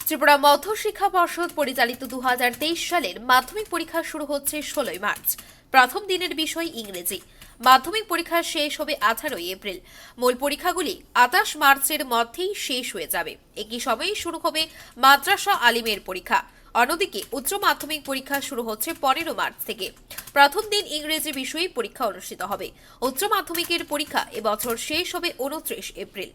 ত্রিপুরা মধ্য শিক্ষা পর্ষদ পরিচালিত 2023 সালের মাধ্যমিক পরীক্ষা শুরু হচ্ছে 16 মার্চ। প্রথম দিনের বিষয় ইংরেজি। মাধ্যমিক পরীক্ষা শেষ হবে 18 এপ্রিল। মূল পরীক্ষাগুলি 28 মার্চের মধ্যেই শেষ হয়ে যাবে। একই সময়ে শুরু হবে মাদ্রাসা আলিমের পরীক্ষা। অন্যদিকে উচ্চ মাধ্যমিক পরীক্ষা শুরু হচ্ছে 15 মার্চ থেকে। প্রথম দিন ইংরেজি বিষয়ে পরীক্ষা অনুষ্ঠিত হবে। উচ্চ মাধ্যমিকের পরীক্ষা এবছর শেষ হবে 29 এপ্রিল।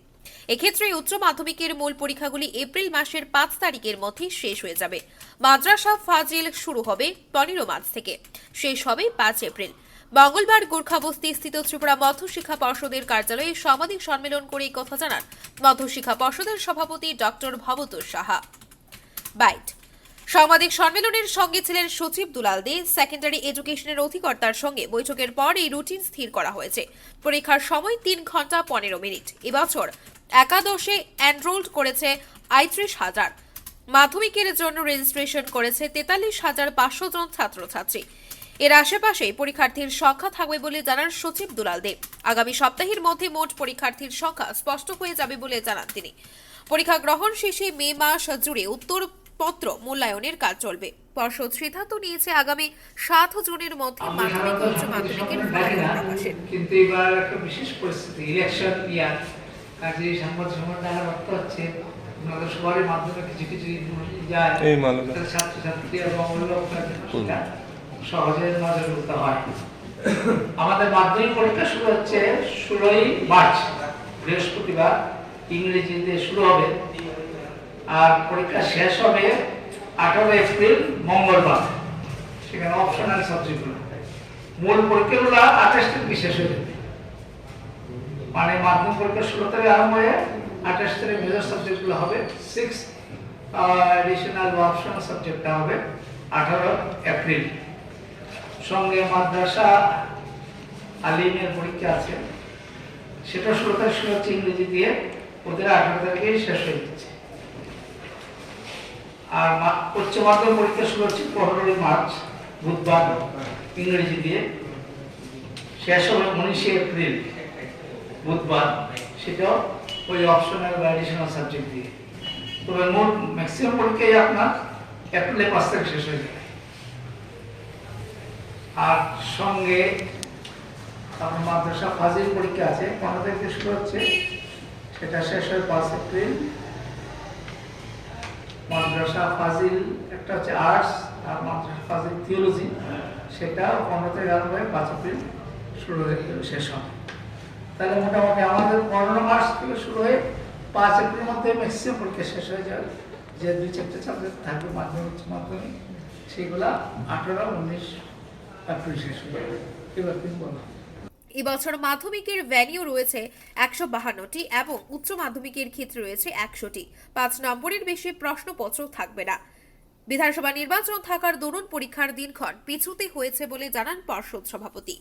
এক্ষেত্রে উচ্চ মাধ্যমিকের মূল পরীক্ষাগুলি এপ্রিল মাসের 5 তারিখের মধ্যে শেষ হয়ে যাবে। মাদ্রাসা ফাজিল শুরু হবে 15 মার্চ থেকে, শেষ হবে 5 এপ্রিল। মঙ্গলবার গোর্খাবস্তি স্থিত ত্রিপুরা মধ্য শিক্ষা পর্ষদের কার্যালয়ে সাংবাদিক সম্মেলন করে এই কথা জানান মধ্য শিক্ষা পর্ষদের সভাপতি ডক্টর ভবতোষ সাহা। বাইট। সাংবাদিক সম্মেলনের সঙ্গে ছিলেন সচিব দুলাল দে। সেকেন্ডারি এডুকেশনের অধিকর্তার সঙ্গে বৈঠকের পর এই রুটিন স্থির করা হয়েছে। পরীক্ষার সময় 3 ঘন্টা 15 মিনিট। এবছর একাদশে এনরোল্ড করেছে ৩৫,০০০। মাধ্যমিকের জন্য রেজিস্ট্রেশন করেছে ৪৩,৫০০ জন ছাত্রছাত্রী। এর আশেপাশে পরীক্ষার্থীর সংখ্যা থাকবে বলে জানান সচিব দুলাল দে। আগামী সপ্তাহের মধ্যে মোট পরীক্ষার্থীর সংখ্যা স্পষ্ট হয়ে যাবে বলে জানান তিনি। পরীক্ষা গ্রহণ শেষে মে মাস জুড়ে উত্তরপত্র মূল্যায়নের কাজ চলবে। পর্ষদ সিদ্ধান্ত নিয়েছে আগামী 7 জুনের মধ্যে মাধ্যমিক ও উচ্চ মাধ্যমিকের ফলাফল প্রকাশের। কিন্তু এবার একটা বিশেষ পরিস্থিতি, ইলেকশন ইয়ার, কাজে সংবাদ সম্মেলনের অর্থ হচ্ছে আমাদের সবারই মাধ্যমে কিছু কিছু যায়, ছাত্রছাত্রী এবং অভিভাবকরা সহজে নজরভুক্ত হয়। আমাদের মাধ্যমিক পরীক্ষা শুরু হচ্ছে 16 মার্চ বৃহস্পতিবার, ইংরেজিতে শুরু হবে, আর পরীক্ষা শেষ হবে 18 এপ্রিল মঙ্গলবার। সেখানে অপশনাল সাবজেক্টগুলো, মূল পরীক্ষাগুলো 28 তারিখ শেষ হয়ে যাবে। মানে মাধ্যমিক পরীক্ষা 16 তারিখ আরম্ভ হয়ে 28 তারিখ মেজর সাবজেক্টগুলো হবে, 6 এডিশনাল বা অপশনাল সাবজেক্টটা হবে 18 এপ্রিল। সঙ্গে মাদ্রাসা আলিমের পরীক্ষা আছে, সেটা 16 তারিখ শুরু হচ্ছে ইংরেজি দিয়ে, ওদের 18 তারিখে শেষ হয়ে যাচ্ছে। আর উচ্চ মাধ্যমিক পরীক্ষা শুরু হচ্ছে 15 মার্চ বুধবার ইংরেজি দিয়ে, শেষ হবে 19 এপ্রিল বুধবার, সেটাও ওই অপশনাল বা এডিশনাল সাবজেক্ট দিয়ে। তবে মোট ম্যাক্সিমাম পরীক্ষাই আপনার এপ্রিলে 5 তারিখ শেষ হয়ে যাবে। আর সঙ্গে আপনার মাদ্রাসা ফাজিল পরীক্ষা আছে, 15 তারিখে শুরু হচ্ছে, সেটা শেষ হয় 5 এপ্রিল। মাদ্রাসা ফাজিল একটা হচ্ছে আর্টস, আর মাদ্রাসা ফাজিল থিওলজি, সেটা 15 তারিখ আরম্ভ হয়ে 5 এপ্রিল শুরু হয়ে শেষ হবে। তাহলে মোটামুটি আমাদের 15 মার্চ থেকে শুরু হয়ে 5 এপ্রিলের মধ্যে ম্যাক্সিমাম পরীক্ষা শেষ হয়ে যাবে। যে 2-4টা সাবজেক্ট থাকবে মাধ্যমিক উচ্চ মাধ্যমিক, সেগুলা 18-19 এপ্রিল শেষ হয়ে যাবে। এবার তুমি বলো। এবছর মাধ্যমিকের ভ্যানিউ রয়েছে 152টি এবং উচ্চ মাধ্যমিকের ক্ষেত্রে রয়েছে 100টি। 5 নম্বরের বেশি প্রশ্নপত্র থাকবে না। বিধানসভা নির্বাচন থাকার দরুন পরীক্ষার দিনক্ষণ পিছুতে হয়েছে বলে জানান পর্ষদ সভাপতি।